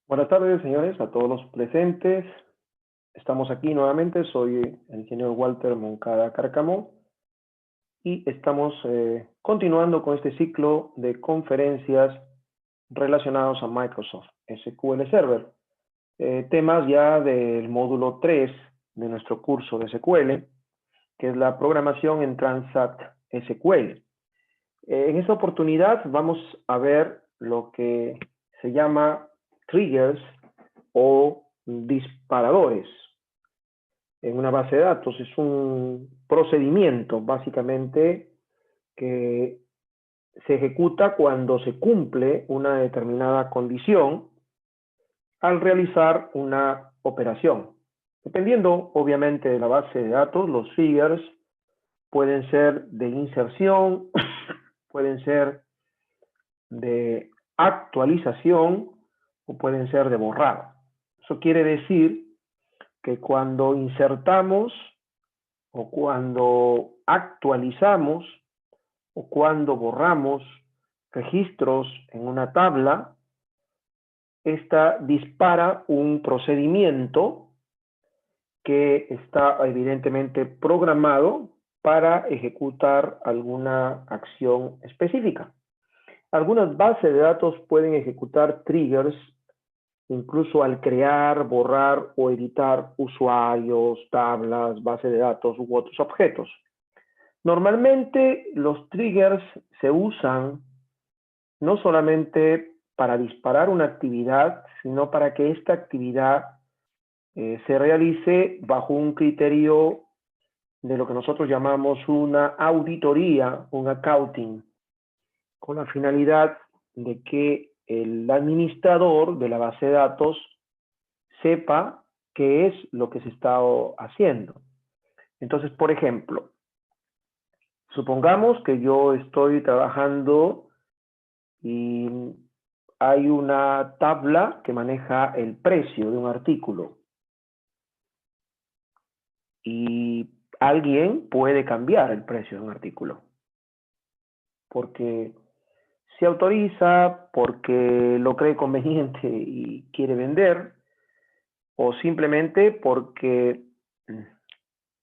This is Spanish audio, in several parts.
Buenas tardes, señores, a todos los presentes. Estamos aquí nuevamente. Soy el ingeniero Walter Moncada Cárcamo y estamos continuando con este ciclo de conferencias relacionados a Microsoft SQL Server. Temas ya del módulo 3 de nuestro curso de SQL, que es la programación en Transact SQL. En esta oportunidad vamos a ver lo que se llama triggers o disparadores en una base de datos. Es un procedimiento básicamente que se ejecuta cuando se cumple una determinada condición al realizar una operación. Dependiendo obviamente de la base de datos, los triggers pueden ser de inserción, pueden ser de actualización o pueden ser de borrado. Eso quiere decir que cuando insertamos o cuando actualizamos o cuando borramos registros en una tabla, esta dispara un procedimiento que está evidentemente programado para ejecutar alguna acción específica. Algunas bases de datos pueden ejecutar triggers incluso al crear, borrar o editar usuarios, tablas, bases de datos u otros objetos. Normalmente los triggers se usan no solamente para disparar una actividad, sino para que esta actividad se realice bajo un criterio de lo que nosotros llamamos una auditoría, un accounting, con la finalidad de que el administrador de la base de datos sepa qué es lo que se está haciendo. Entonces, por ejemplo, supongamos que yo estoy trabajando y hay una tabla que maneja el precio de un artículo y alguien puede cambiar el precio de un artículo porque se autoriza, porque lo cree conveniente y quiere vender, o simplemente porque,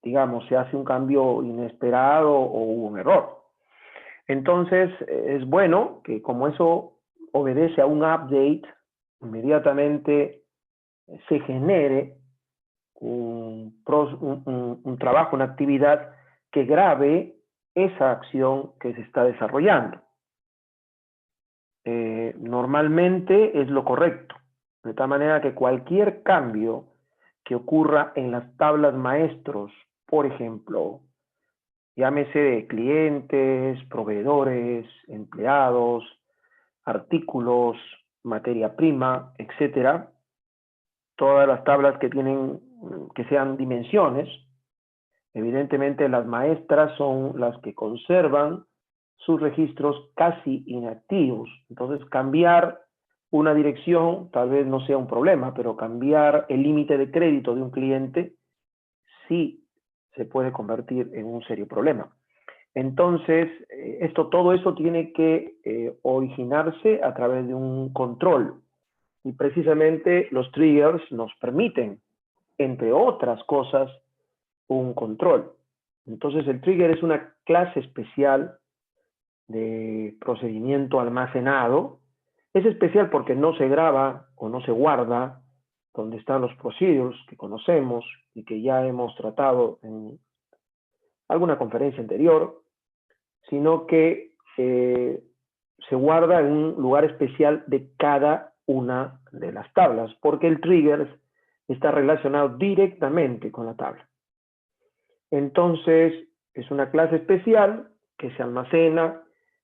digamos, se hace un cambio inesperado o hubo un error. Entonces, es bueno que como eso obedece a un update, inmediatamente se genere un trabajo, una actividad que grabe esa acción que se está desarrollando. Normalmente es lo correcto, de tal manera que cualquier cambio que ocurra en las tablas maestros, por ejemplo, llámese de clientes, proveedores, empleados, artículos, materia prima, etcétera, todas las tablas que tienen, que sean dimensiones, evidentemente las maestras son las que conservan sus registros casi inactivos. Entonces, cambiar una dirección tal vez no sea un problema, pero cambiar el límite de crédito de un cliente sí se puede convertir en un serio problema. Entonces, todo eso tiene que originarse a través de un control. Y precisamente los triggers nos permiten, entre otras cosas, un control. Entonces, el trigger es una clase especial de procedimiento almacenado. Es especial porque no se graba o no se guarda donde están los procedures que conocemos y que ya hemos tratado en alguna conferencia anterior, sino que se guarda en un lugar especial de cada una de las tablas, porque el trigger está relacionado directamente con la tabla. Entonces, es una clase especial que se almacena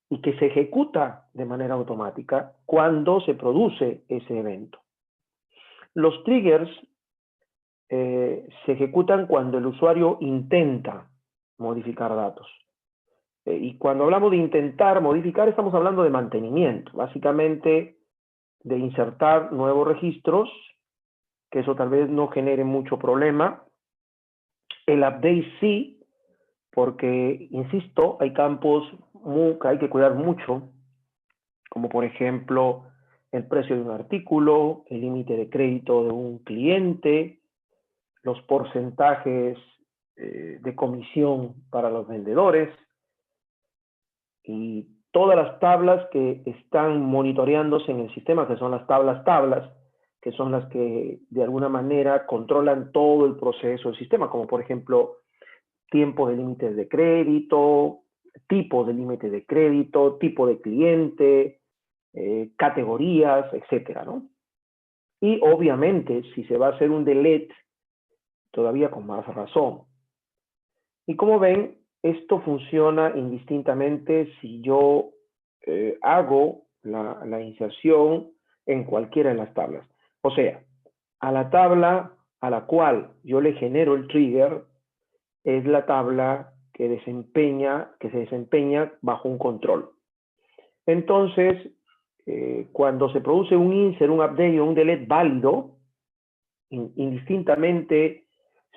y que se ejecuta de manera automática cuando se produce ese evento. Los triggers se ejecutan cuando el usuario intenta modificar datos. Y cuando hablamos de intentar modificar, estamos hablando de mantenimiento, básicamente de insertar nuevos registros, que eso tal vez no genere mucho problema. El update sí, porque, insisto, hay campos que hay que cuidar mucho, como por ejemplo el precio de un artículo, el límite de crédito de un cliente, los porcentajes de comisión para los vendedores y todas las tablas que están monitoreándose en el sistema, que son las tablas, que son las que de alguna manera controlan todo el proceso del sistema, como por ejemplo tiempo de límites de crédito, tipo de límite de crédito, tipo de cliente, categorías, etcétera, ¿no? Y obviamente, si se va a hacer un delete, todavía con más razón. Y como ven, esto funciona indistintamente si yo hago la inserción en cualquiera de las tablas. O sea, a la tabla a la cual yo le genero el trigger es la tabla que se desempeña bajo un control. Entonces, cuando se produce un insert, un update o un delete válido, indistintamente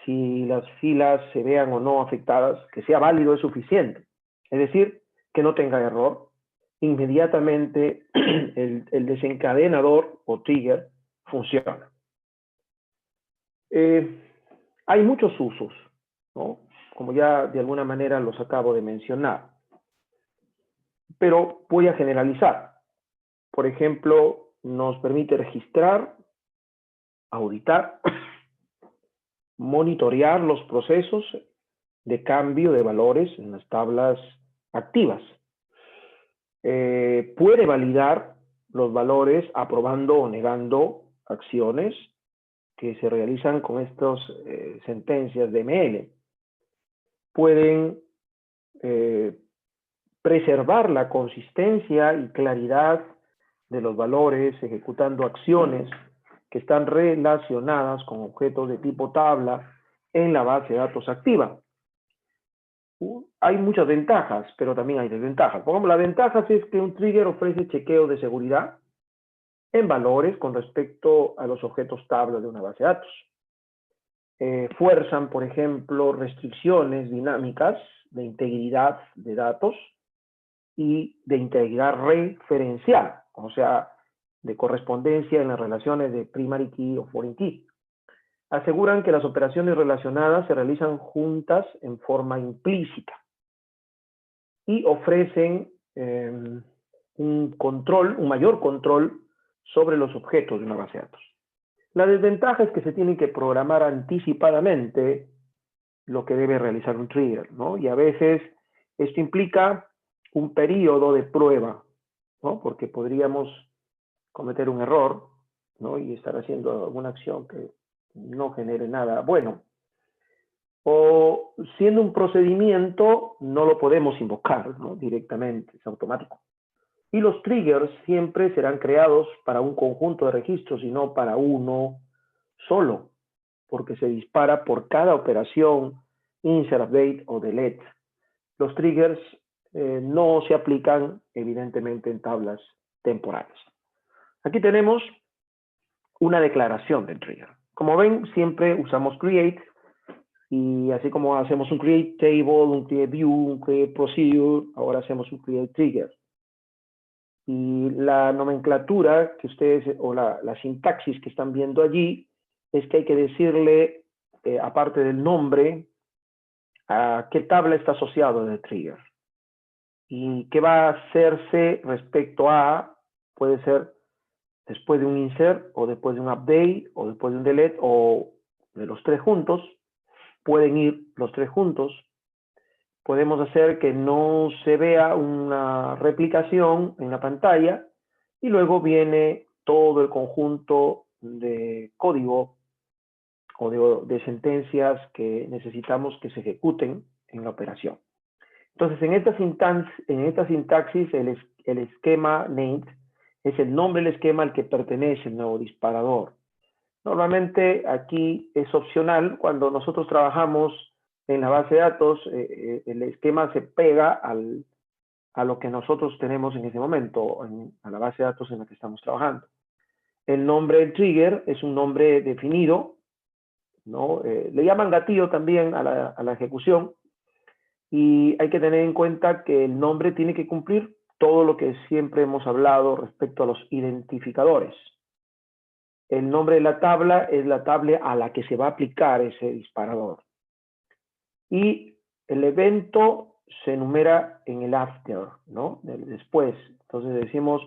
si las filas se vean o no afectadas, que sea válido es suficiente. Es decir, que no tenga error. Inmediatamente el desencadenador o trigger funciona. Hay muchos usos, ¿no? Como ya de alguna manera los acabo de mencionar. Pero voy a generalizar. Por ejemplo, nos permite registrar, auditar, monitorear los procesos de cambio de valores en las tablas activas. Puede validar los valores aprobando o negando acciones que se realizan con estas sentencias de ML. Pueden preservar la consistencia y claridad de los valores ejecutando acciones que están relacionadas con objetos de tipo tabla en la base de datos activa. Hay muchas ventajas, pero también hay desventajas. Por ejemplo, las ventajas es que un trigger ofrece chequeo de seguridad en valores con respecto a los objetos tabla de una base de datos. Fuerzan, por ejemplo, restricciones dinámicas de integridad de datos y de integridad referencial, o sea, de correspondencia en las relaciones de primary key o foreign key. Aseguran que las operaciones relacionadas se realizan juntas en forma implícita y ofrecen un mayor control sobre los objetos de una base de datos. La desventaja es que se tiene que programar anticipadamente lo que debe realizar un trigger, ¿no? Y a veces esto implica un periodo de prueba, ¿no? Porque podríamos cometer un error, ¿no? Y estar haciendo alguna acción que no genere nada bueno. O siendo un procedimiento, no lo podemos invocar, ¿no? Directamente, es automático. Y los triggers siempre serán creados para un conjunto de registros y no para uno solo, porque se dispara por cada operación, insert, update o delete. Los triggers no se aplican, evidentemente, en tablas temporales. Aquí tenemos una declaración del trigger. Como ven, siempre usamos create, y así como hacemos un create table, un create view, un create procedure, ahora hacemos un create trigger. Y la nomenclatura que ustedes, o la sintaxis que están viendo allí, es que hay que decirle, aparte del nombre, a qué tabla está asociado el trigger. Y qué va a hacerse respecto a, puede ser después de un insert, o después de un update, o después de un delete, o de los tres juntos. Pueden ir los tres juntos. Podemos hacer que no se vea una replicación en la pantalla y luego viene todo el conjunto de código o de sentencias que necesitamos que se ejecuten en la operación. Entonces, en esta sintaxis, el esquema named es el nombre del esquema al que pertenece el nuevo disparador. Normalmente aquí es opcional. Cuando nosotros trabajamos en la base de datos, el esquema se pega a lo que nosotros tenemos en ese momento, a la base de datos en la que estamos trabajando. El nombre del trigger es un nombre definido, ¿no? Le llaman gatillo también a la ejecución, y hay que tener en cuenta que el nombre tiene que cumplir todo lo que siempre hemos hablado respecto a los identificadores. El nombre de la tabla es la tabla a la que se va a aplicar ese disparador. Y el evento se enumera en el after, ¿no? Después. Entonces decimos,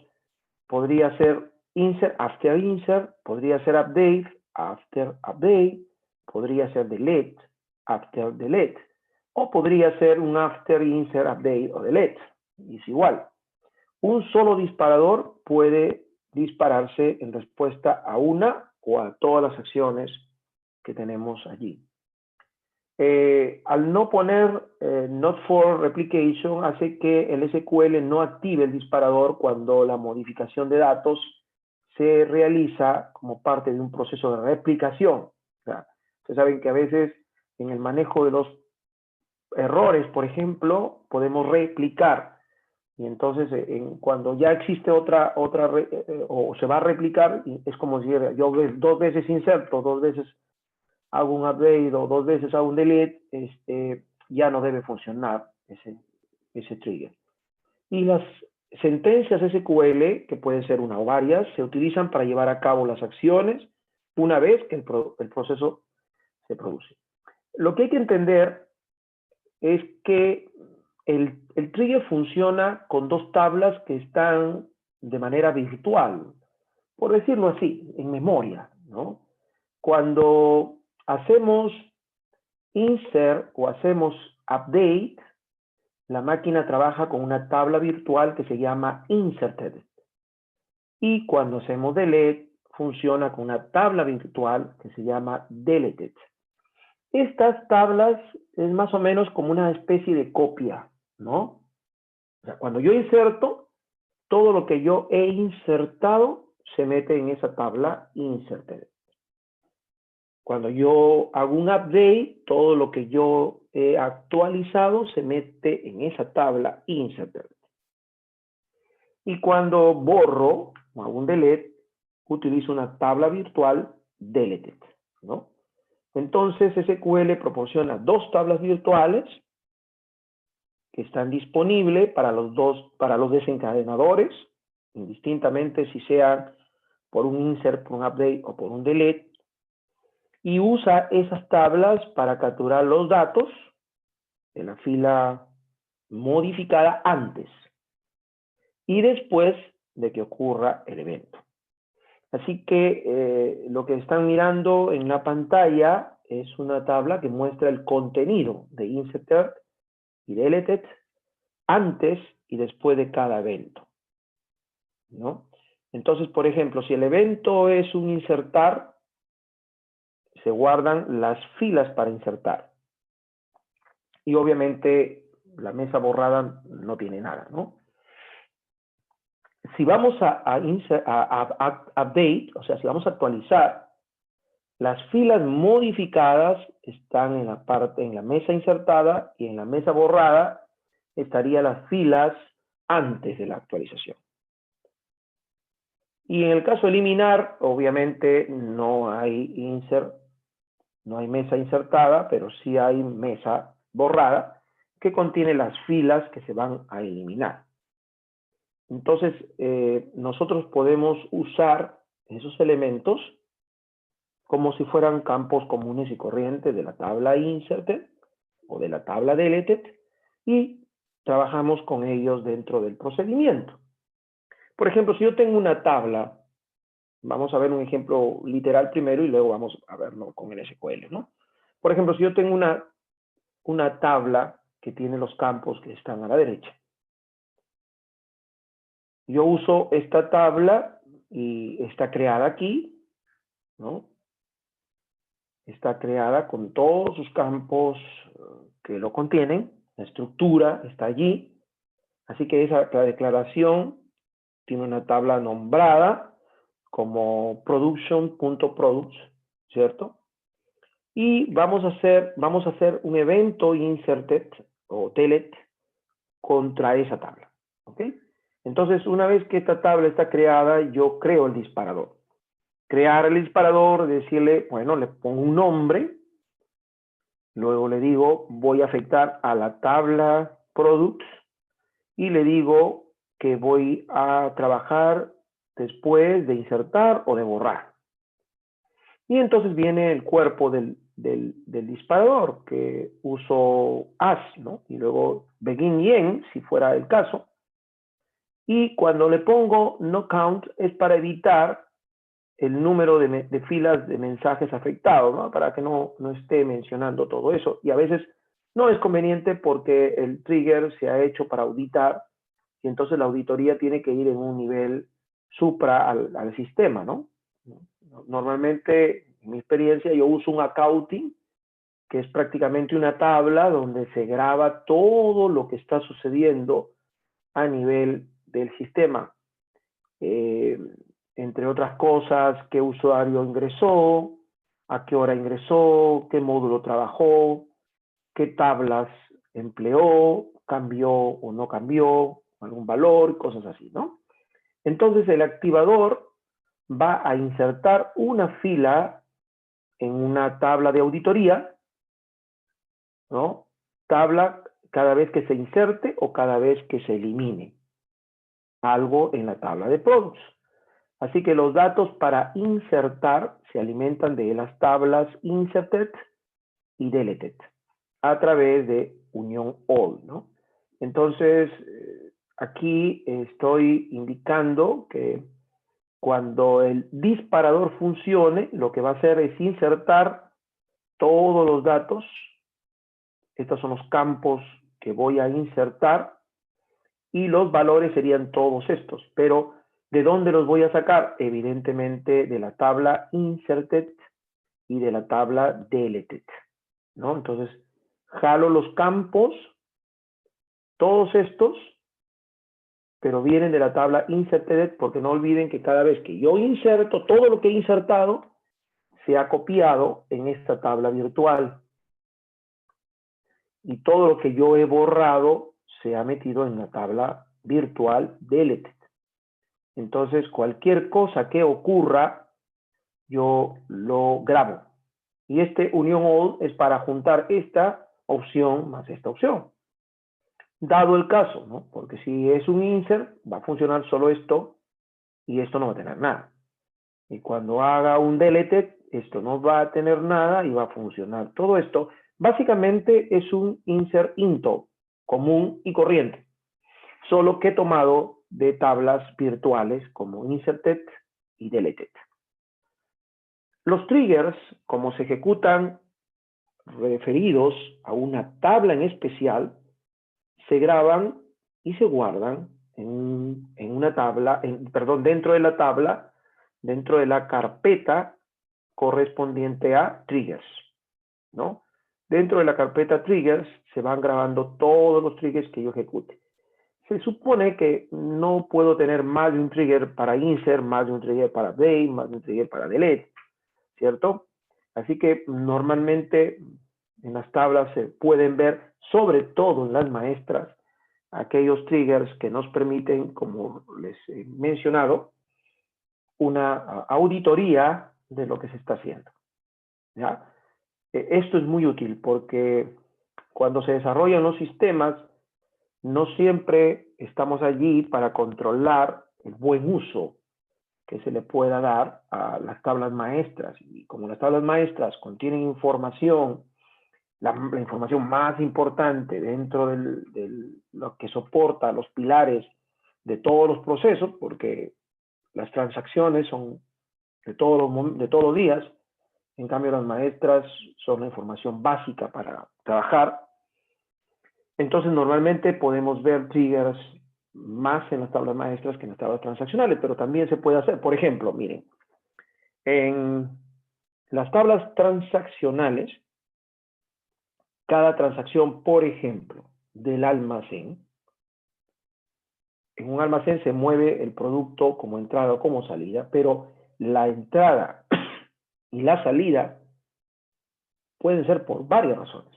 podría ser insert, after insert, podría ser update, after update, podría ser delete, after delete, o podría ser un after insert, update o delete. Y es igual. Un solo disparador puede dispararse en respuesta a una o a todas las acciones que tenemos allí. Al no poner not for replication hace que el SQL no active el disparador cuando la modificación de datos se realiza como parte de un proceso de replicación. O sea, ustedes saben que a veces en el manejo de los errores, por ejemplo, podemos replicar. Y entonces, cuando ya existe otra o se va a replicar, es como si yo dos veces inserto, dos veces hago un update o dos veces hago un delete, ya no debe funcionar ese trigger. Y las sentencias SQL, que pueden ser una o varias, se utilizan para llevar a cabo las acciones una vez que el proceso se produce. Lo que hay que entender es que el trigger funciona con dos tablas que están de manera virtual, por decirlo así, en memoria, ¿no? Cuando hacemos insert o hacemos update, la máquina trabaja con una tabla virtual que se llama inserted. Y cuando hacemos delete, funciona con una tabla virtual que se llama deleted. Estas tablas es más o menos como una especie de copia, ¿no? O sea, cuando yo inserto, todo lo que yo he insertado se mete en esa tabla inserted. Cuando yo hago un update, todo lo que yo he actualizado se mete en esa tabla inserted. Y cuando borro o hago un delete, utilizo una tabla virtual deleted, ¿no? Entonces SQL proporciona dos tablas virtuales que están disponibles para los desencadenadores, indistintamente si sea por un insert, por un update o por un delete, y usa esas tablas para capturar los datos de la fila modificada antes y después de que ocurra el evento. Así que lo que están mirando en la pantalla es una tabla que muestra el contenido de inserted y deleted antes y después de cada evento, ¿no? Entonces, por ejemplo, si el evento es un insertar, se guardan las filas para insertar. Y obviamente la mesa borrada no tiene nada, ¿no? Si vamos a update, o sea, si vamos a actualizar, las filas modificadas están en la mesa insertada y en la mesa borrada estarían las filas antes de la actualización. Y en el caso de eliminar, obviamente no hay insert, no hay mesa insertada, pero sí hay mesa borrada que contiene las filas que se van a eliminar. Entonces, nosotros podemos usar esos elementos como si fueran campos comunes y corrientes de la tabla inserted o de la tabla deleted y trabajamos con ellos dentro del procedimiento. Por ejemplo, si yo tengo una tabla, vamos a ver un ejemplo literal primero y luego vamos a verlo con el SQL, ¿no? Por ejemplo, si yo tengo una tabla que tiene los campos que están a la derecha. Yo uso esta tabla y está creada aquí, ¿no? Está creada con todos sus campos que lo contienen, la estructura está allí, así que la declaración tiene una tabla nombrada como production.products, ¿cierto? Y vamos a hacer un evento inserted o delete contra esa tabla, ¿ok? Entonces, una vez que esta tabla está creada, yo creo el disparador. Crear el disparador, decirle, bueno, le pongo un nombre, luego le digo, voy a afectar a la tabla products y le digo que voy a trabajar después de insertar o de borrar. Y entonces viene el cuerpo del disparador, que uso as, ¿no? Y luego begin y end, si fuera el caso. Y cuando le pongo no count es para evitar el número de filas de mensajes afectados, ¿no? Para que no esté mencionando todo eso. Y a veces no es conveniente porque el trigger se ha hecho para auditar y entonces la auditoría tiene que ir en un nivel supra al sistema, ¿no? Normalmente, en mi experiencia, yo uso un accounting, que es prácticamente una tabla donde se graba todo lo que está sucediendo a nivel del sistema. Entre otras cosas, qué usuario ingresó, a qué hora ingresó, qué módulo trabajó, qué tablas empleó, cambió o no cambió, algún valor, cosas así, ¿no? Entonces el activador va a insertar una fila en una tabla de auditoría, ¿no? Tabla cada vez que se inserte o cada vez que se elimine algo en la tabla de products. Así que los datos para insertar se alimentan de las tablas inserted y deleted a través de unión all, ¿no? Entonces, aquí estoy indicando que cuando el disparador funcione, lo que va a hacer es insertar todos los datos. Estos son los campos que voy a insertar y los valores serían todos estos. Pero, ¿de dónde los voy a sacar? Evidentemente de la tabla inserted y de la tabla deleted, ¿no? Entonces, jalo los campos, todos estos, pero vienen de la tabla inserted, porque no olviden que cada vez que yo inserto, todo lo que he insertado se ha copiado en esta tabla virtual. Y todo lo que yo he borrado se ha metido en la tabla virtual deleted. Entonces, cualquier cosa que ocurra, yo lo grabo. Y este union all es para juntar esta opción más esta opción. Dado el caso, ¿no? Porque si es un insert, va a funcionar solo esto y esto no va a tener nada. Y cuando haga un deleted, esto no va a tener nada y va a funcionar. Todo esto básicamente es un insert into común y corriente, solo que tomado de tablas virtuales como inserted y deleted. Los triggers, como se ejecutan referidos a una tabla en especial, se graban y se guardan en una tabla, dentro de la tabla, dentro de la carpeta correspondiente a triggers, ¿no? Dentro de la carpeta triggers se van grabando todos los triggers que yo ejecute. Se supone que no puedo tener más de un trigger para insert, más de un trigger para update, más de un trigger para delete, ¿cierto? Así que normalmente en las tablas se pueden ver, sobre todo en las maestras, aquellos triggers que nos permiten, como les he mencionado, una auditoría de lo que se está haciendo, ¿ya? Esto es muy útil porque cuando se desarrollan los sistemas, no siempre estamos allí para controlar el buen uso que se le pueda dar a las tablas maestras. Y como las tablas maestras contienen información, la información más importante dentro de lo que soporta los pilares de todos los procesos, porque las transacciones son de todos los días, en cambio las maestras son la información básica para trabajar. Entonces normalmente podemos ver triggers más en las tablas maestras que en las tablas transaccionales, pero también se puede hacer. Por ejemplo, miren, en las tablas transaccionales, cada transacción, por ejemplo, del almacén, en un almacén se mueve el producto como entrada o como salida, pero la entrada y la salida pueden ser por varias razones,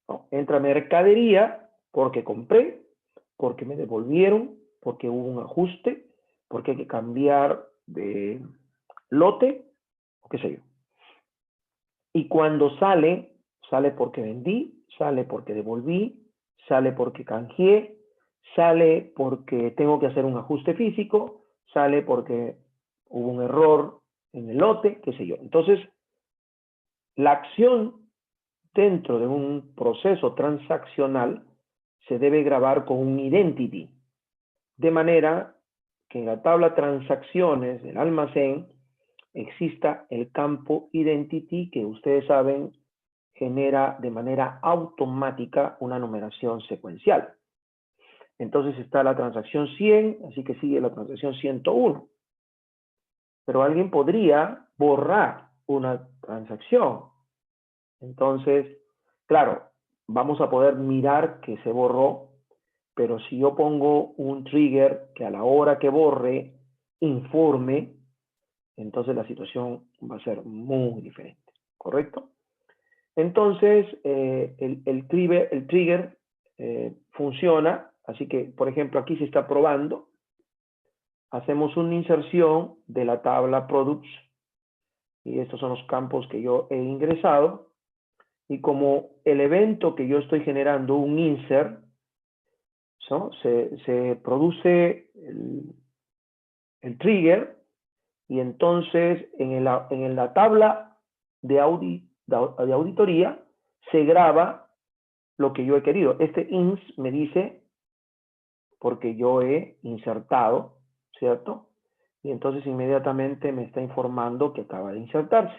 ¿no? Entra mercadería porque compré, porque me devolvieron, porque hubo un ajuste, porque hay que cambiar de lote, o qué sé yo. Y cuando sale, sale porque vendí, sale porque devolví, sale porque canjeé, sale porque tengo que hacer un ajuste físico, sale porque hubo un error en el lote, qué sé yo. Entonces, la acción dentro de un proceso transaccional se debe grabar con un identity, de manera que en la tabla transacciones del almacén exista el campo identity que ustedes saben genera de manera automática una numeración secuencial. Entonces está la transacción 100, así que sigue la transacción 101. Pero alguien podría borrar una transacción. Entonces, claro, vamos a poder mirar que se borró, pero si yo pongo un trigger que a la hora que borre informe, entonces la situación va a ser muy diferente, ¿correcto? Entonces, el trigger funciona, así que, por ejemplo, aquí se está probando. Hacemos una inserción de la tabla products, y estos son los campos que yo he ingresado, y como el evento que yo estoy generando, un insert, ¿no? se produce el trigger, y entonces en la tabla de auditoría se graba lo que yo he querido. Este ins me dice porque yo he insertado, ¿cierto? Y entonces inmediatamente me está informando que acaba de insertarse.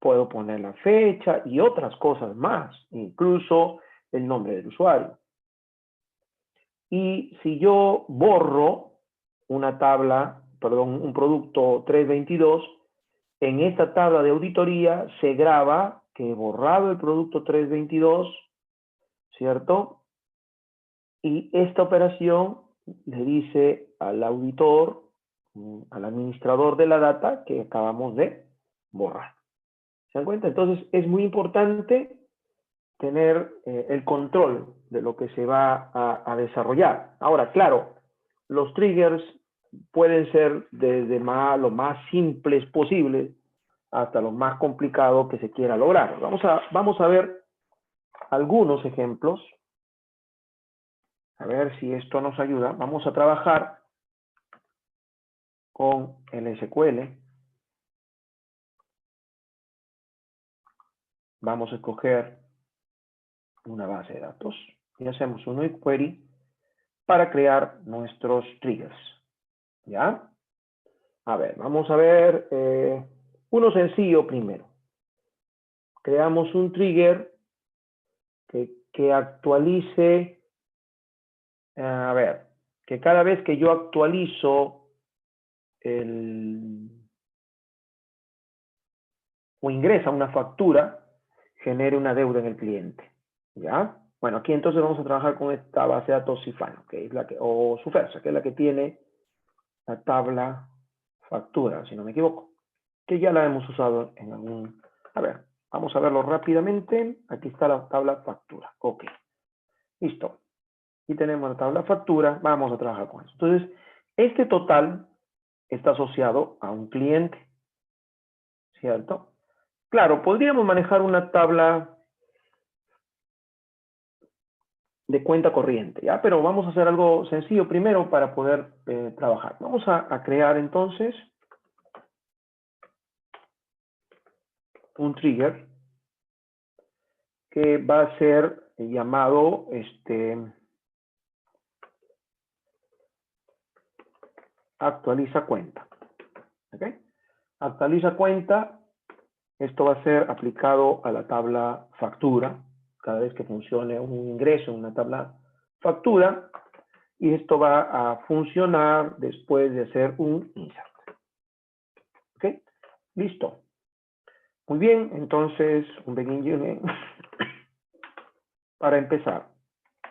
Puedo poner la fecha y otras cosas más, incluso el nombre del usuario. Y si yo borro una tabla, perdón, un producto 322, en esta tabla de auditoría se graba que he borrado el producto 322, ¿cierto? Y esta operación le dice al auditor, al administrador de la data, que acabamos de borrar. ¿Se dan cuenta? Entonces es muy importante tener el control de lo que se va a desarrollar. Ahora, claro, los triggers pueden ser desde lo más simples posibles hasta lo más complicado que se quiera lograr. Vamos a ver algunos ejemplos. A ver si esto nos ayuda. Vamos a trabajar con el SQL. Vamos a escoger una base de datos y hacemos un new query para crear nuestros triggers. ¿Ya? A ver, vamos a ver uno sencillo primero. Creamos un trigger que actualice, a ver, que cada vez que yo actualizo o ingresa una factura, genere una deuda en el cliente. ¿Ya? Bueno, aquí entonces vamos a trabajar con esta base de datos Cifano, que es la que, o Sufersa, que es la que tiene la tabla factura, si no me equivoco, que ya la hemos usado en algún... A ver, vamos a verlo rápidamente. Aquí está la tabla factura. Ok, listo. Y tenemos la tabla factura. Vamos a trabajar con eso. Entonces, este total está asociado a un cliente, ¿cierto? Claro, podríamos manejar una tabla de cuenta corriente, ¿ya? Pero vamos a hacer algo sencillo primero para poder trabajar. Vamos a crear entonces un trigger que va a ser llamado actualiza cuenta. ¿Ok? Actualiza cuenta, esto va a ser aplicado a la tabla factura, cada vez que funcione un ingreso en una tabla factura, y esto va a funcionar después de hacer un insert. ¿Ok? Listo. Muy bien, entonces un begin unit para empezar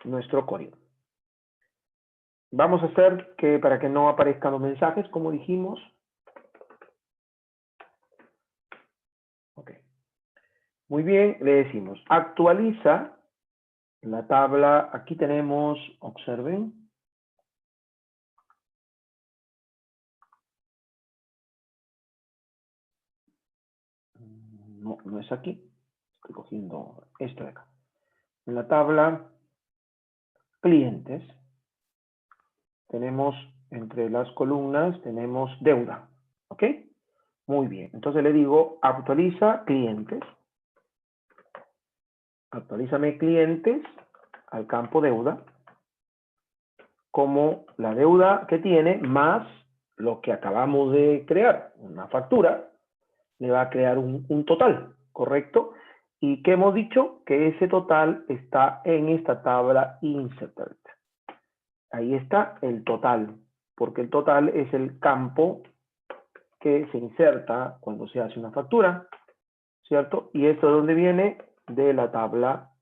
nuestro código. Vamos a hacer que para que no aparezcan los mensajes, como dijimos. Ok. Muy bien, le decimos actualiza la tabla. Aquí tenemos, observen. No, no es aquí. Estoy cogiendo esto de acá. En la tabla clientes, tenemos entre las columnas, tenemos deuda. ¿Ok? Muy bien. Entonces le digo, actualiza clientes. Actualízame clientes al campo deuda, como la deuda que tiene más lo que acabamos de crear, una factura, le va a crear un total, ¿correcto? ¿Y qué hemos dicho? Que ese total está en esta tabla inserted. Ahí está el total, porque el total es el campo que se inserta cuando se hace una factura, ¿cierto? Y esto de dónde viene, de la tabla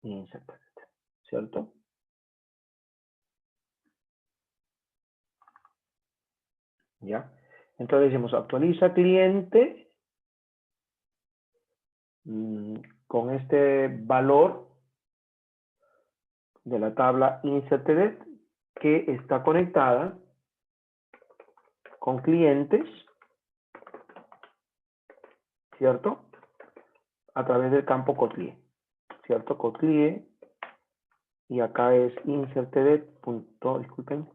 inserted, ¿cierto? ¿Ya? Entonces decimos actualiza cliente con este valor de la tabla inserted que está conectada con clientes, ¿cierto? A través del campo Kotlin, ¿cierto? Kotlin, y acá es inserted punto, disculpen,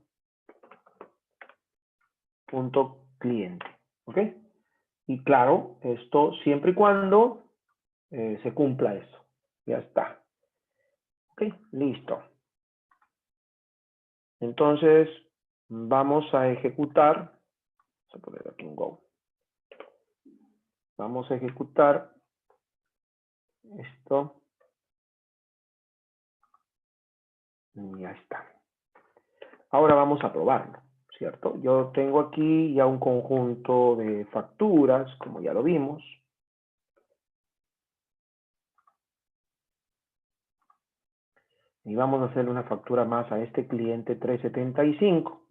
punto cliente, ¿ok? Y claro, esto siempre y cuando se cumpla eso. Ya está. Ok, listo. Entonces, vamos a ejecutar. Vamos a poner aquí un go. Vamos a ejecutar esto. Ya está. Ahora vamos a probarlo, ¿cierto? Yo tengo aquí ya un conjunto de facturas, como ya lo vimos. Y vamos a hacer una factura más a este cliente 375.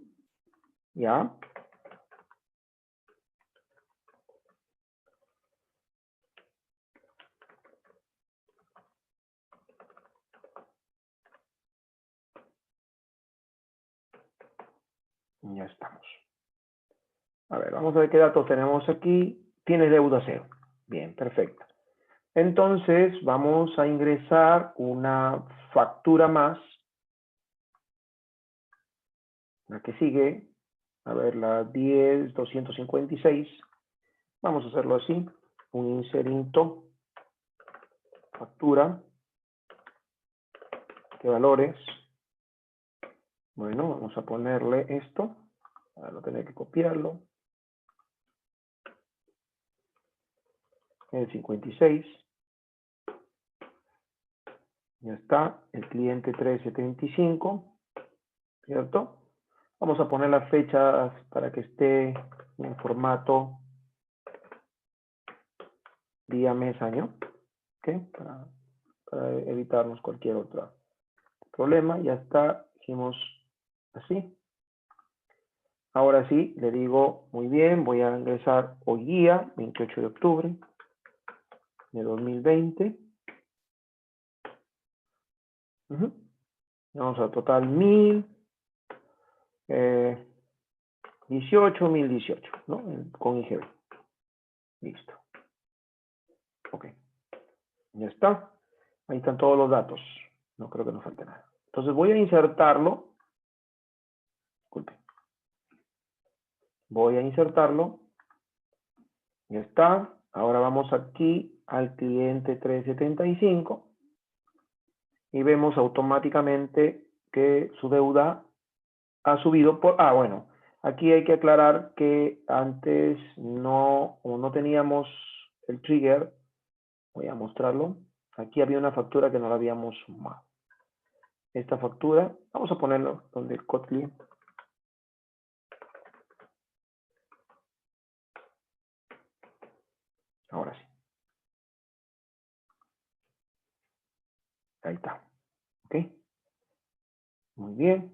¿Ya? Ya estamos. A ver, vamos a ver qué datos tenemos aquí. Tiene deuda cero. Bien, perfecto. Entonces, vamos a ingresar una factura más. La que sigue. A ver, la 10.256. Vamos a hacerlo así. Un inserinto. Factura. ¿Qué valores? Bueno, vamos a ponerle esto. Ahora no tener que copiarlo. El 56. Ya está. El cliente 375. ¿Cierto? Vamos a poner las fechas para que esté en formato día, mes, año. ¿Ok? Para evitarnos cualquier otro problema. Ya está. Dijimos así. Ahora sí, le digo, muy bien, voy a ingresar hoy día, 28 de octubre de 2020. Vamos a total 1018, ¿no? Con IGB. Listo. Ok. Ya está. Ahí están todos los datos. No creo que nos falte nada. Entonces voy a insertarlo. Disculpe. Voy a insertarlo. Ya está. Ahora vamos aquí al cliente 375 y vemos automáticamente que su deuda ha subido por... Ah, bueno. Aquí hay que aclarar que antes no teníamos el trigger. Voy a mostrarlo. Aquí había una factura que no la habíamos sumado. Esta factura, vamos a ponerlo donde el Kotlin. Ahora sí. Ahí está. ¿Ok? Muy bien.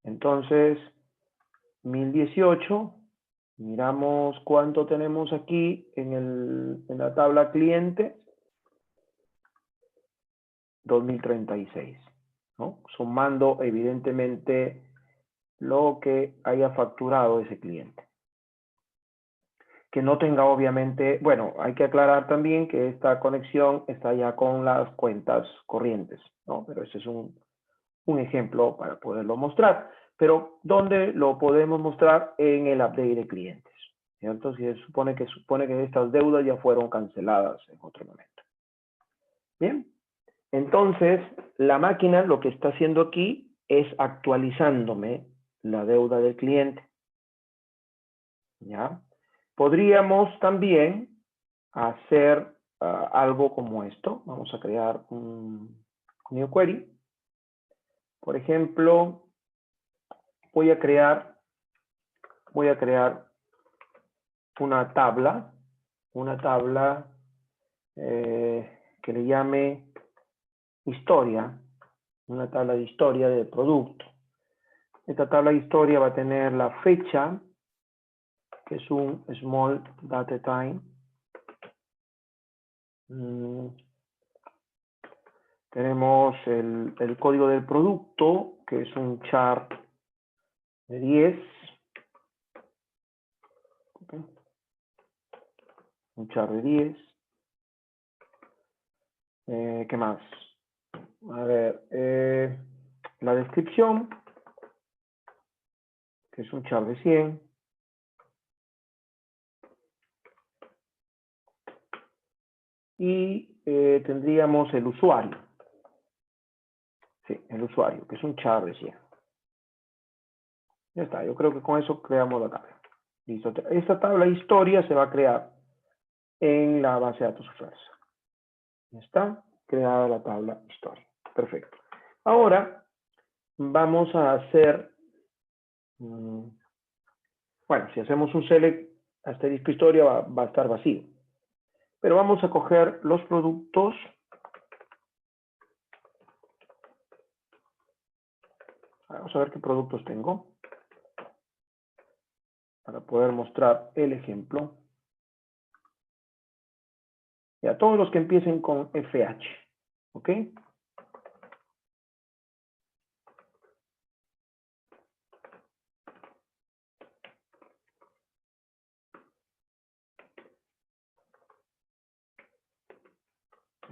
Entonces, 1018. Miramos cuánto tenemos aquí en la tabla cliente. 2036. ¿No? Sumando, evidentemente, lo que haya facturado ese cliente. Que no tenga, obviamente, bueno, hay que aclarar también que esta conexión está ya con las cuentas corrientes, ¿no? Pero ese es un ejemplo para poderlo mostrar. Pero ¿dónde lo podemos mostrar? En el update de clientes, ¿cierto? Si se supone que estas deudas ya fueron canceladas en otro momento. Bien, entonces la máquina lo que está haciendo aquí es actualizándome la deuda del cliente. ¿Ya? Podríamos también hacer algo como esto. Vamos a crear un new query. Por ejemplo, voy a crear una tabla que le llame historia, una tabla de historia del producto. Esta tabla de historia va a tener la fecha, que es un small data time. Tenemos el código del producto, que es un char de 10. Okay. Un char de 10. ¿Qué más? A ver, la descripción, que es un char de 100. Y tendríamos el usuario. Sí, el usuario, que es un char de 100. Ya está, yo creo que con eso creamos la tabla. Listo. Esta tabla historia se va a crear en la base de datos fuerza. Ya está, creada la tabla historia. Perfecto. Ahora vamos a hacer, bueno, si hacemos un select asterisco historia va a estar vacío. Pero vamos a coger los productos. Vamos a ver qué productos tengo para poder mostrar el ejemplo. Ya, todos los que empiecen con FH, ¿ok?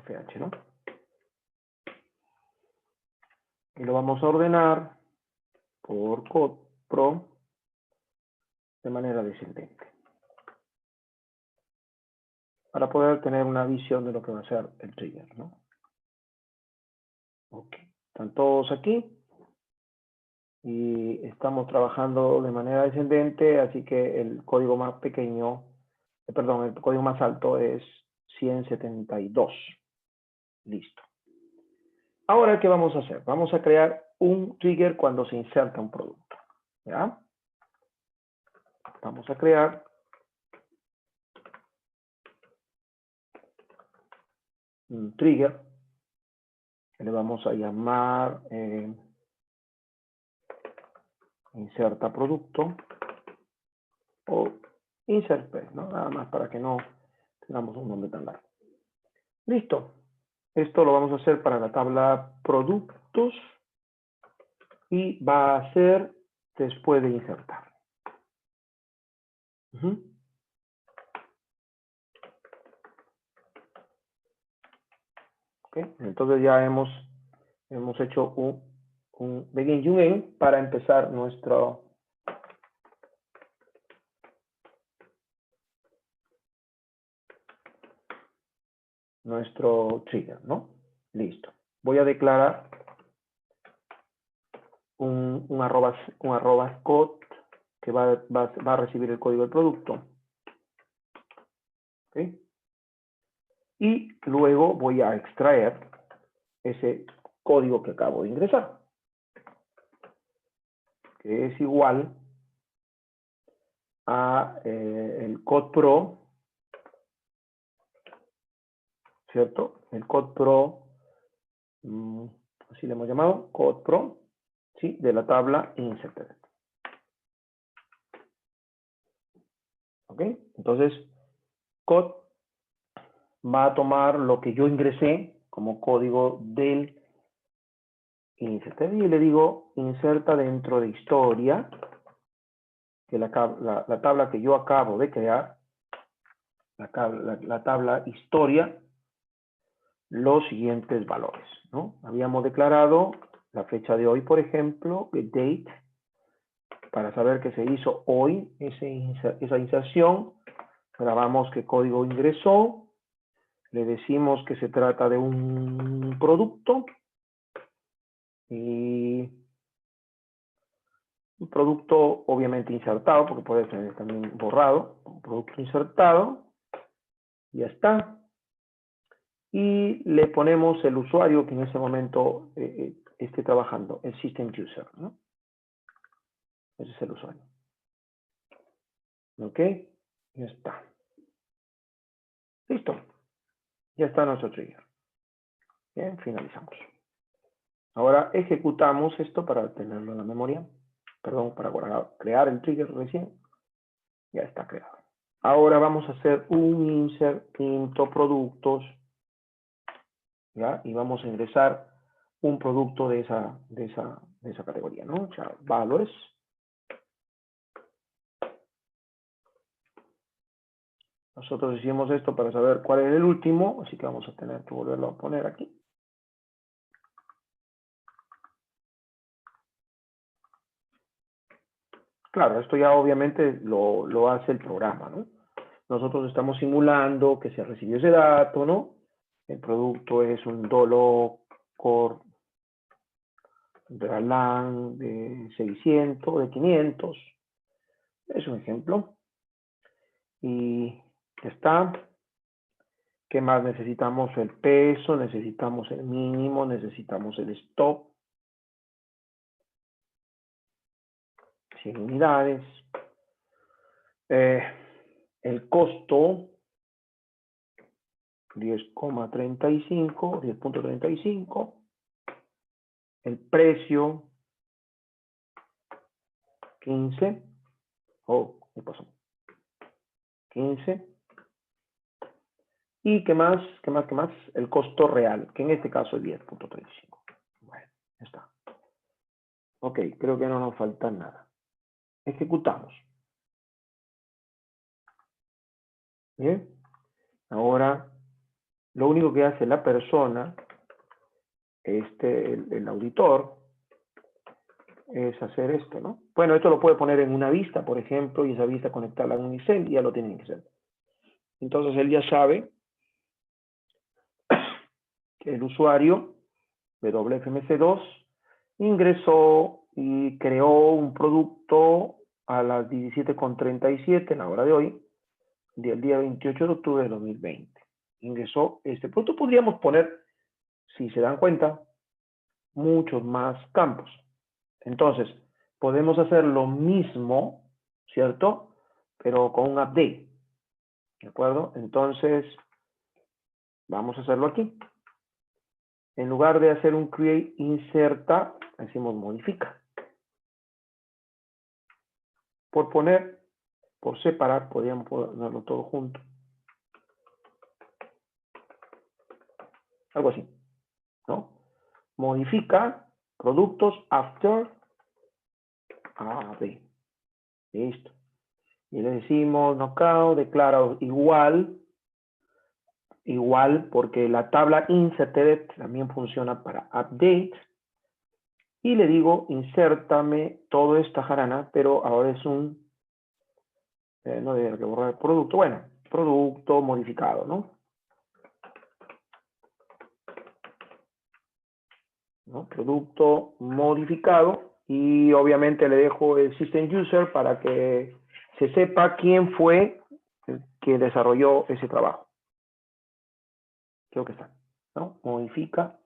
FH, ¿no? Y lo vamos a ordenar por Code Pro de manera descendente, para poder tener una visión de lo que va a ser el trigger, ¿no? Ok, están todos aquí y estamos trabajando de manera descendente, así que el código más pequeño, perdón, el código más alto es 172. Listo. Ahora, ¿qué vamos a hacer? Vamos a crear un trigger cuando se inserta un producto, ¿ya? Vamos a crear un trigger que le vamos a llamar inserta producto o insert P, ¿no? Nada más para que no tengamos un nombre tan largo. Listo. Esto lo vamos a hacer para la tabla productos y va a ser después de insertar. Okay. Entonces ya hemos hecho un begin y un end para empezar nuestro trigger, ¿no? Listo. Voy a declarar un arroba code que va a recibir el código del producto. ¿Okay? Y luego voy a extraer ese código que acabo de ingresar, que es igual a el code pro, ¿cierto? El code pro, así le hemos llamado, code pro, ¿sí? De la tabla inserted. ¿Ok? Entonces, code va a tomar lo que yo ingresé como código del inserted y le digo inserta dentro de historia, que la tabla que yo acabo de crear, la tabla historia, los siguientes valores, ¿no? Habíamos declarado la fecha de hoy, por ejemplo, el date, para saber que se hizo hoy esa inserción, grabamos qué código ingresó, le decimos que se trata de un producto y un producto obviamente insertado, porque puede ser también borrado, un producto insertado, ya está. Y le ponemos el usuario que en ese momento esté trabajando, el System User, ¿no? Ese es el usuario. ¿Ok? Ya está. Listo. Ya está nuestro trigger. Bien, finalizamos. Ahora ejecutamos esto para tenerlo en la memoria. Perdón, para crear el trigger recién. Ya está creado. Ahora vamos a hacer un insert into productos. ¿Ya? Y vamos a ingresar un producto de esa categoría, ¿no? O sea, valores. Nosotros hicimos esto para saber cuál es el último, así que vamos a tener que volverlo a poner aquí. Claro, esto ya obviamente lo hace el programa, ¿no? Nosotros estamos simulando que se recibió ese dato, ¿no? El producto es un Dolo Core Dralan de 600, de 500. Es un ejemplo. Y ya está. ¿Qué más necesitamos? El peso, necesitamos el mínimo, necesitamos el stop. 100 unidades. El costo, 10,35. El precio, 15. Oh, ¿qué pasó? 15. ¿Y qué más? ¿Qué más? ¿Qué más? El costo real, que en este caso es 10,35. Bueno, ya está. Ok, creo que no nos falta nada. Ejecutamos. Bien. Ahora, lo único que hace la persona, el auditor, es hacer esto, ¿no? Bueno, esto lo puede poner en una vista, por ejemplo, y esa vista conectarla a un Excel y ya lo tienen que hacer. Entonces, él ya sabe que el usuario, WFMC2, ingresó y creó un producto a las 17:37 en la hora de hoy, del día 28 de octubre de 2020. Ingresó este producto. Podríamos poner, si se dan cuenta, muchos más campos. Entonces, podemos hacer lo mismo, ¿cierto? Pero con un update. ¿De acuerdo? Entonces, vamos a hacerlo aquí. En lugar de hacer un create, inserta, decimos modifica. Por poner, por separar, podríamos ponerlo todo junto. Algo así, ¿no? Modifica productos after AB. Listo. Y le decimos knockout, declara igual porque la tabla inserted también funciona para update. Y le digo, insértame toda esta jarana, pero ahora es un, no debería que borrar el producto, bueno, producto modificado, ¿no? Producto modificado, y obviamente le dejo el System User para que se sepa quién fue el que desarrolló ese trabajo. Creo que está, ¿no? Modifica.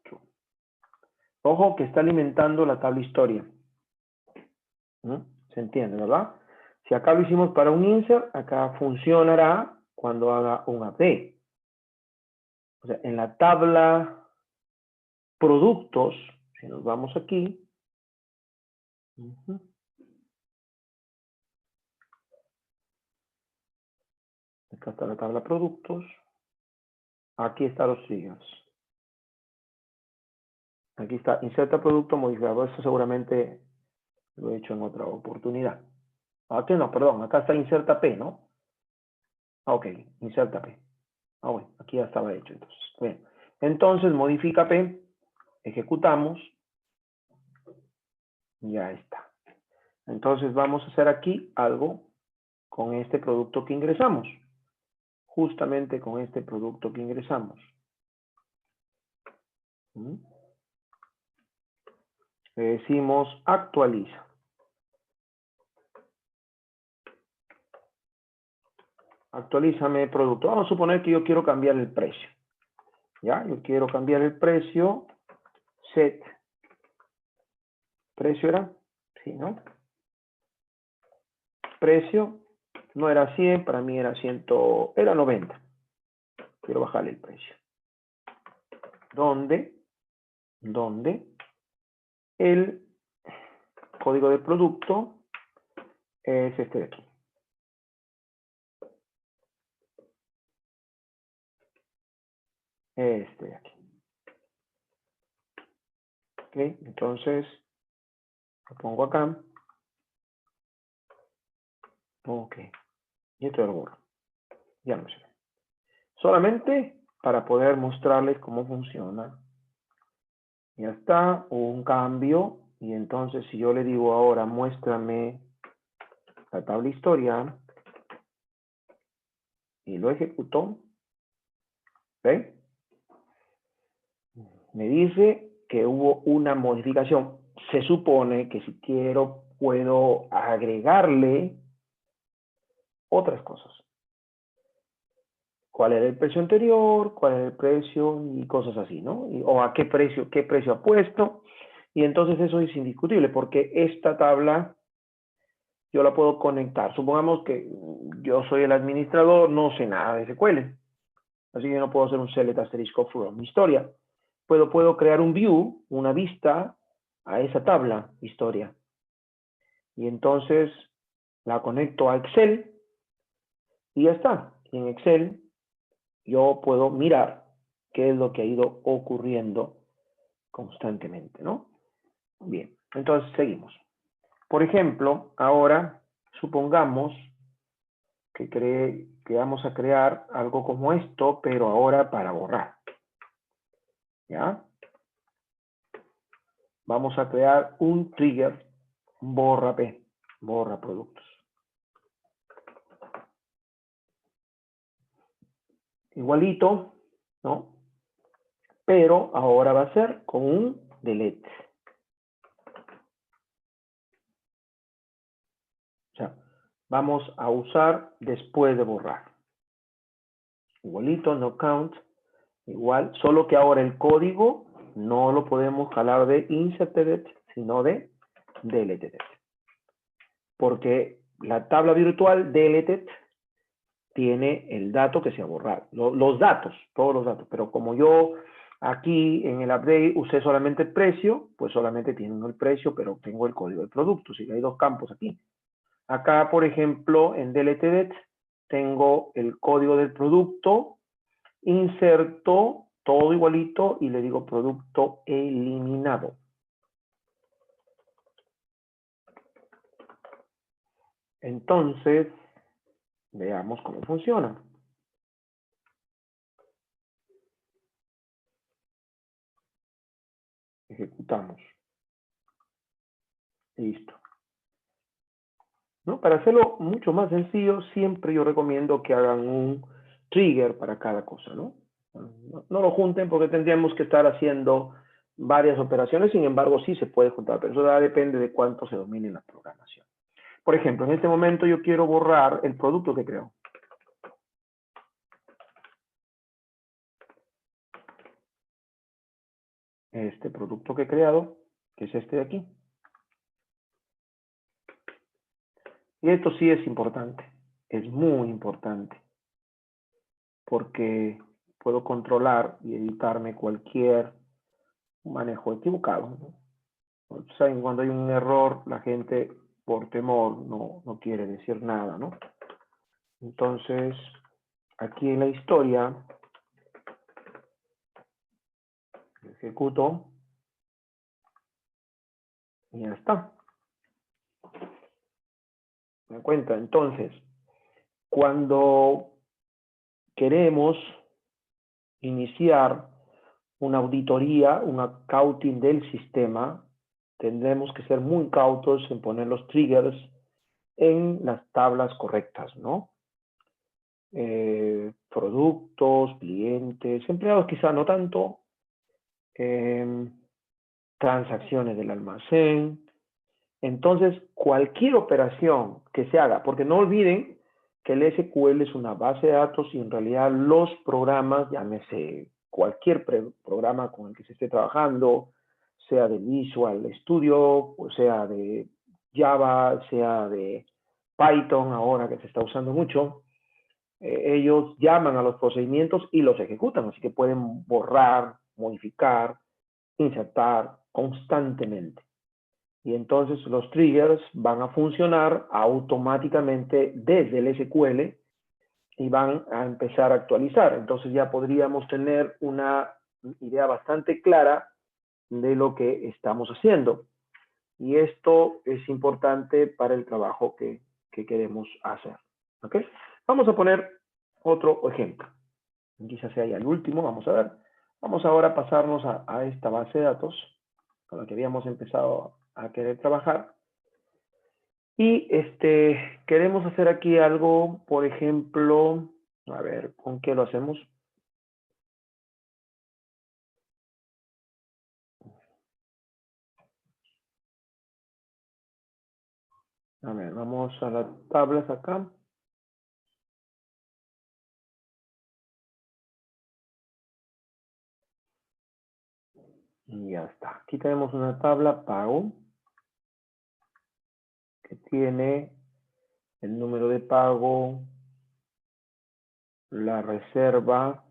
Ojo que está alimentando la tabla historia. ¿No? ¿Se entiende, verdad? Si acá lo hicimos para un insert, acá funcionará cuando haga un update. O sea, en la tabla productos, si nos vamos aquí, acá está la tabla productos, aquí están los triggers. Aquí está, inserta producto modificado. Esto seguramente lo he hecho en otra oportunidad. Aquí no, perdón, acá está inserta P, ¿no? Ok, inserta P. Ah, bueno, aquí ya estaba hecho entonces. Bien. Entonces, modifica P, ejecutamos, ya está. Entonces vamos a hacer aquí algo con este producto que ingresamos. Justamente con este producto que ingresamos. Le decimos actualiza. Actualízame producto. Vamos a suponer que yo quiero cambiar el precio. ¿Ya? Yo quiero cambiar el precio. Set. ¿Precio era? Sí, ¿no? Precio no era 100, para mí era 100, era 90. Quiero bajarle el precio. ¿Dónde el código de producto es este de aquí. Este de aquí. Ok, entonces lo pongo acá. Ok, y esto lo borro. Ya no sé. Solamente para poder mostrarles cómo funciona. Ya está, un cambio. Y entonces si yo le digo ahora, muéstrame la tabla historia. Y lo ejecuto. ¿Ve? Me dice que hubo una modificación. Se supone que si quiero puedo agregarle otras cosas. ¿Cuál era el precio anterior? ¿Cuál era el precio? Y cosas así, ¿no? O a qué precio ha puesto. Y entonces eso es indiscutible porque esta tabla yo la puedo conectar. Supongamos que yo soy el administrador, no sé nada de SQL. Así que no puedo hacer un select asterisco from historia. Puedo crear un view, una vista a esa tabla historia. Y entonces la conecto a Excel y ya está. Y en Excel yo puedo mirar qué es lo que ha ido ocurriendo constantemente, ¿no? Bien, entonces seguimos. Por ejemplo, ahora supongamos que vamos a crear algo como esto, pero ahora para borrar. ¿Ya? Vamos a crear un trigger borra productos. Igualito, ¿no? Pero ahora va a ser con un delete. O sea, vamos a usar después de borrar. Igualito, no count. Igual, solo que ahora el código no lo podemos jalar de inserted, sino de deleted. Porque la tabla virtual deleted tiene el dato que se ha borrado. Los datos, todos los datos. Pero como yo aquí en el update usé solamente el precio, pues solamente tiene el precio, pero tengo el código del producto. Así que hay dos campos aquí. Acá, por ejemplo, en deleted tengo el código del producto, inserto todo igualito y le digo producto eliminado. Entonces, veamos cómo funciona. Ejecutamos. Listo. ¿No? Para hacerlo mucho más sencillo, siempre yo recomiendo que hagan un trigger para cada cosa, ¿no? No lo junten porque tendríamos que estar haciendo varias operaciones, sin embargo sí se puede juntar, pero eso ya depende de cuánto se domine la programación. Por ejemplo, en este momento yo quiero borrar el producto que creo. Este producto que he creado, que es este de aquí. Y esto sí es importante, es muy importante, porque puedo controlar y evitarme cualquier manejo equivocado, ¿no? Saben, cuando hay un error, la gente por temor no quiere decir nada, ¿no? Entonces, aquí en la historia, ejecuto y ya está. ¿Me dan cuenta? Entonces, cuando queremos iniciar una auditoría, un accounting del sistema, tendremos que ser muy cautos en poner los triggers en las tablas correctas, ¿no? Productos, clientes, empleados quizá no tanto, transacciones del almacén. Entonces, cualquier operación que se haga, porque no olviden que el SQL es una base de datos y en realidad los programas, llámese cualquier programa con el que se esté trabajando, sea de Visual Studio, o sea de Java, sea de Python, ahora que se está usando mucho, ellos llaman a los procedimientos y los ejecutan, así que pueden borrar, modificar, insertar constantemente. Y entonces los triggers van a funcionar automáticamente desde el SQL y van a empezar a actualizar. Entonces ya podríamos tener una idea bastante clara de lo que estamos haciendo. Y esto es importante para el trabajo que queremos hacer. ¿Ok? Vamos a poner otro ejemplo. Quizás sea ya el último, vamos a ver. Vamos ahora a pasarnos a esta base de datos con la que habíamos empezado a querer trabajar. Y queremos hacer aquí algo, por ejemplo, a ver, ¿con qué lo hacemos? A ver, vamos a las tablas acá. Y ya está. Aquí tenemos una tabla pago que tiene el número de pago, la reserva,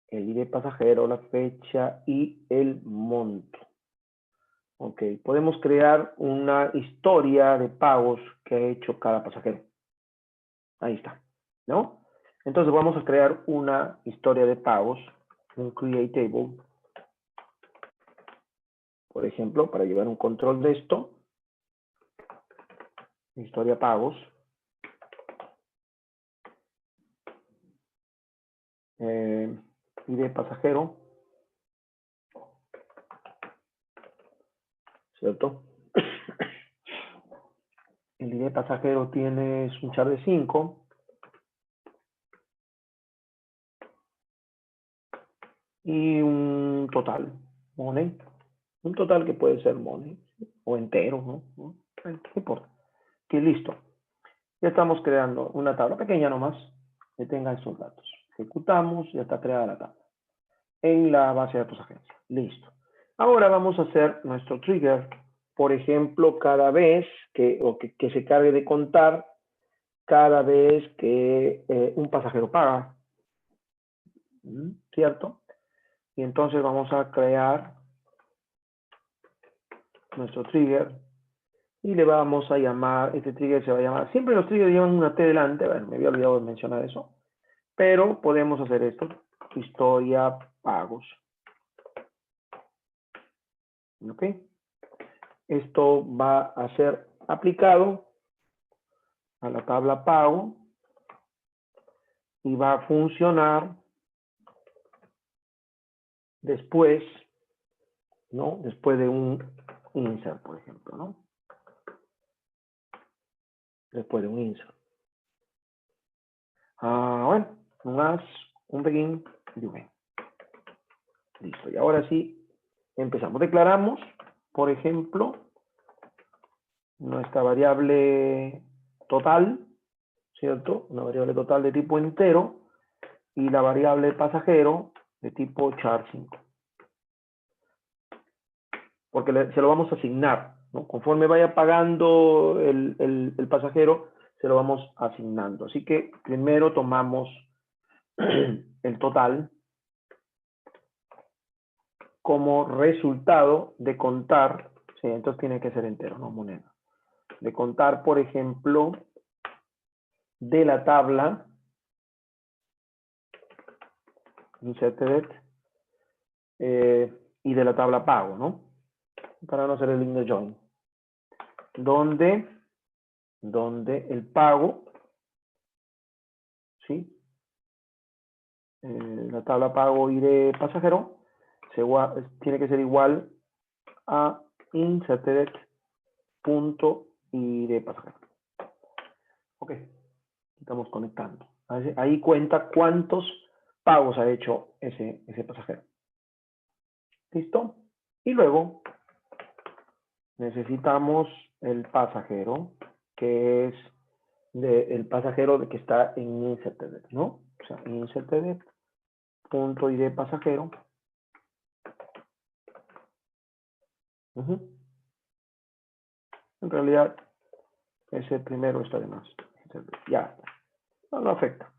el ID pasajero, la fecha y el monto. Ok, podemos crear una historia de pagos que ha hecho cada pasajero. Ahí está, ¿no? Entonces vamos a crear una historia de pagos, un create table, por ejemplo, para llevar un control de esto. Historia pagos. ID pasajero, ¿cierto? El ID pasajero tiene un char de 5 y un total, money. Un total que puede ser money o entero, ¿no? No importa. Que listo. Ya estamos creando una tabla pequeña nomás que tenga esos datos. Ejecutamos, ya está creada la tabla en la base de datos agencia. Listo. Ahora vamos a hacer nuestro trigger, por ejemplo, cada vez que se cargue de contar, cada vez que un pasajero paga, ¿cierto? Y entonces vamos a crear nuestro trigger y le vamos a llamar, este trigger se va a llamar, siempre los triggers llevan una T delante, bueno, me había olvidado de mencionar eso, pero podemos hacer esto, historia pagos. ¿Ok? Esto va a ser aplicado a la tabla pago y va a funcionar después, ¿no? Después de un insert, por ejemplo, ¿no? Después de un insert. Bueno, un as, un begin y un end. Listo. Y ahora sí, empezamos. Declaramos, por ejemplo, nuestra variable total, ¿cierto? Una variable total de tipo entero y la variable pasajero de tipo char5. Porque se lo vamos a asignar, ¿no? Conforme vaya pagando el pasajero, se lo vamos asignando. Así que primero tomamos el total como resultado de contar, sí, entonces tiene que ser entero, no moneda, de contar, por ejemplo, de la tabla inserted y de la tabla pago, ¿no? Para no hacer el link de join. Donde el pago, ¿sí? La tabla pago y de pasajero tiene que ser igual a inserted.id pasajero. Ok, estamos conectando. Ahí cuenta cuántos pagos ha hecho ese pasajero. ¿Listo? Y luego necesitamos el pasajero, que es el pasajero que está en inserted, ¿no? O sea, inserted.id pasajero. En realidad, ese primero está de más. Ya, no afecta.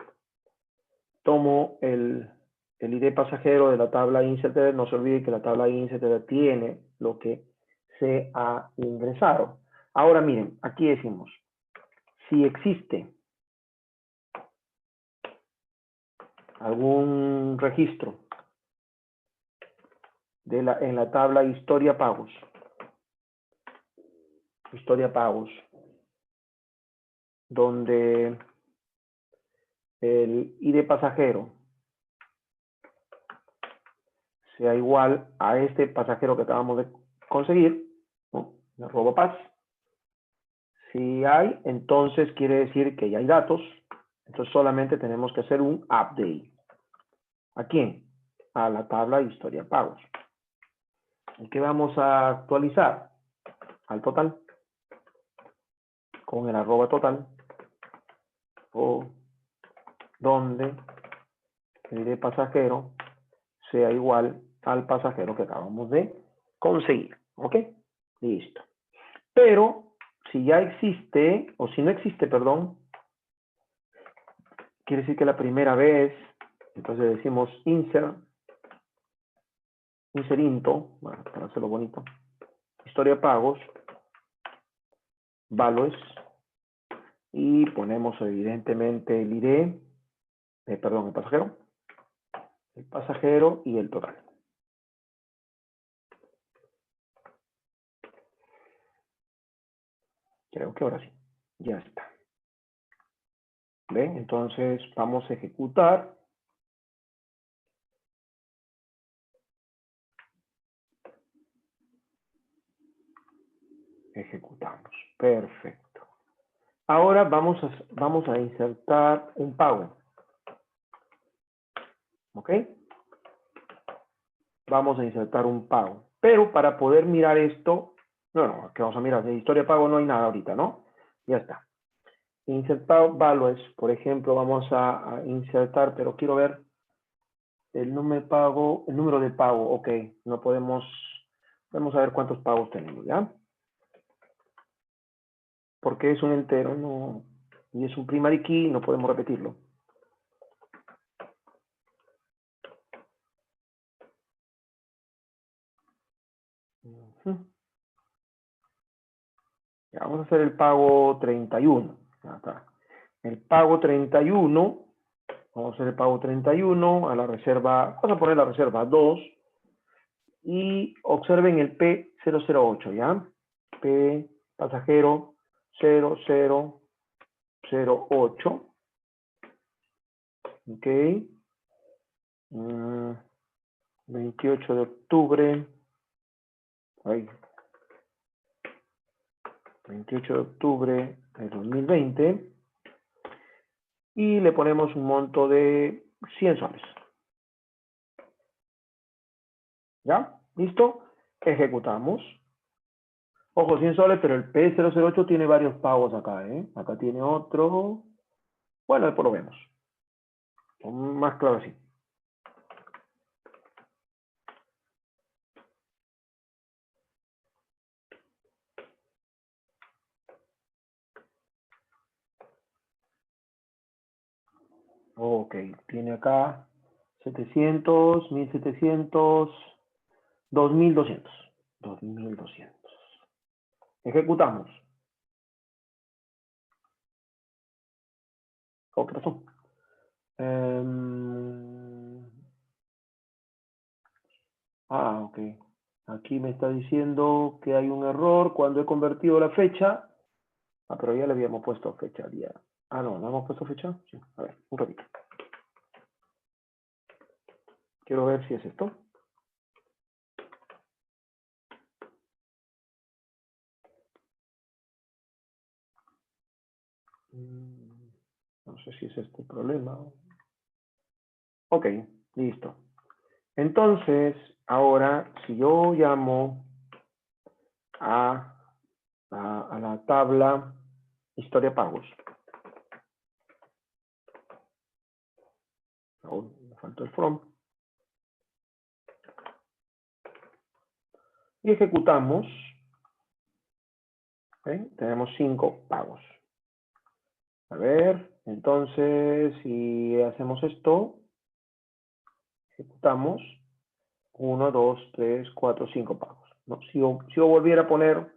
Tomo el ID pasajero de la tabla inserted. No se olvide que la tabla inserted tiene lo que se ha ingresado. Ahora miren, aquí decimos, si existe algún registro en la tabla historia pagos, donde el ID pasajero sea igual a este pasajero que acabamos de conseguir, ¿no? Arroba paz. Si hay, entonces quiere decir que ya hay datos, entonces solamente tenemos que hacer un update. ¿A quién? A la tabla historia pagos. ¿Y qué vamos a actualizar? Al total, con el arroba total, o donde el ID pasajero sea igual al pasajero que acabamos de conseguir. ¿Ok? Listo. Pero si ya existe, o si no existe, perdón, quiere decir que la primera vez, entonces decimos inserinto, bueno, para hacerlo bonito, historia pagos, values, y ponemos evidentemente el ID, perdón, el pasajero y el total. Creo que ahora sí, ya está. ¿Ven? Entonces vamos a ejecutar. Ejecutamos. Perfecto. Ahora vamos a insertar un pago. ¿Ok? Vamos a insertar un pago. Pero para poder mirar esto, no, que vamos a mirar, de historia de pago no hay nada ahorita, ¿no? Ya está. Insertar values, por ejemplo, vamos a insertar, pero quiero ver el número de pago, ok, no podemos saber cuántos pagos tenemos, ¿ya? Porque es un entero, no, y es un primary key, no podemos repetirlo. Ya, vamos a hacer el pago 31. Acá. El pago 31, vamos a hacer el pago 31 a la reserva, vamos a poner la reserva 2 y observen el P008, ¿ya? P pasajero 0008. Ok. 28 de octubre. Ahí. 28 de octubre de 2020. Y le ponemos un monto de 100 soles. ¿Ya? ¿Listo? Ejecutamos. Ojo, 100 soles, pero el P008 tiene varios pagos acá, ¿eh? Acá tiene otro. Bueno, después lo vemos. Más claro así. Ok, tiene acá 700, 1700, 2200. 2200. Ejecutamos. Oh, ¿qué pasó? Ok. Aquí me está diciendo que hay un error cuando he convertido la fecha. Ah, pero ya le habíamos puesto fecha al día. Ah, no, ¿no hemos puesto fecha? Sí. A ver, un ratito. Quiero ver si es esto. sé si es este el problema. Ok, listo. Entonces, ahora, si yo llamo a la tabla historia pagos. Aún me falta el from. Y ejecutamos. ¿Okay? Tenemos 5 pagos. A ver, entonces, si hacemos esto, ejecutamos 1, 2, 3, 4, 5 pagos. ¿No? Si yo volviera a poner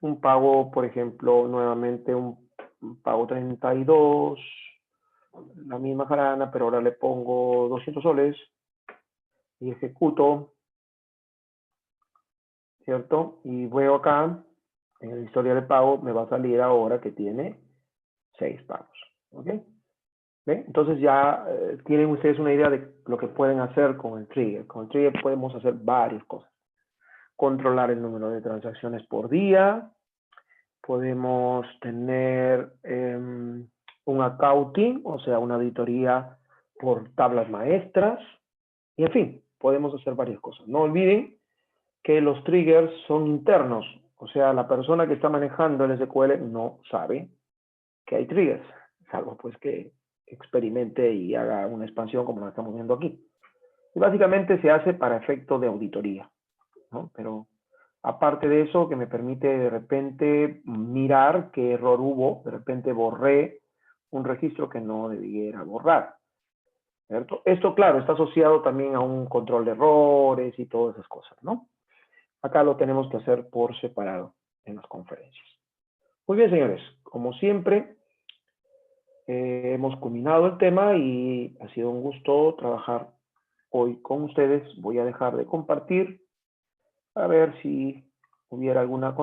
un pago, por ejemplo, nuevamente un pago 32, la misma jarana, pero ahora le pongo 200 soles y ejecuto, ¿cierto? Y veo acá, en la historia de pago, me va a salir ahora que tiene 6 pagos. ¿Ok? ¿Ven? Entonces ya tienen ustedes una idea de lo que pueden hacer con el trigger. Con el trigger podemos hacer varias cosas. Controlar el número de transacciones por día. Podemos tener un accounting, o sea, una auditoría por tablas maestras. Y en fin, podemos hacer varias cosas. No olviden que los triggers son internos. O sea, la persona que está manejando el SQL no sabe que hay triggers, salvo pues que experimente y haga una expansión como la estamos viendo aquí. Y básicamente se hace para efecto de auditoría, ¿no? Pero aparte de eso, que me permite de repente mirar qué error hubo, de repente borré un registro que no debiera borrar, ¿cierto? Esto, claro, está asociado también a un control de errores y todas esas cosas, ¿no? Acá lo tenemos que hacer por separado en las conferencias. Muy bien, señores, como siempre, hemos culminado el tema y ha sido un gusto trabajar hoy con ustedes. Voy a dejar de compartir a ver si hubiera alguna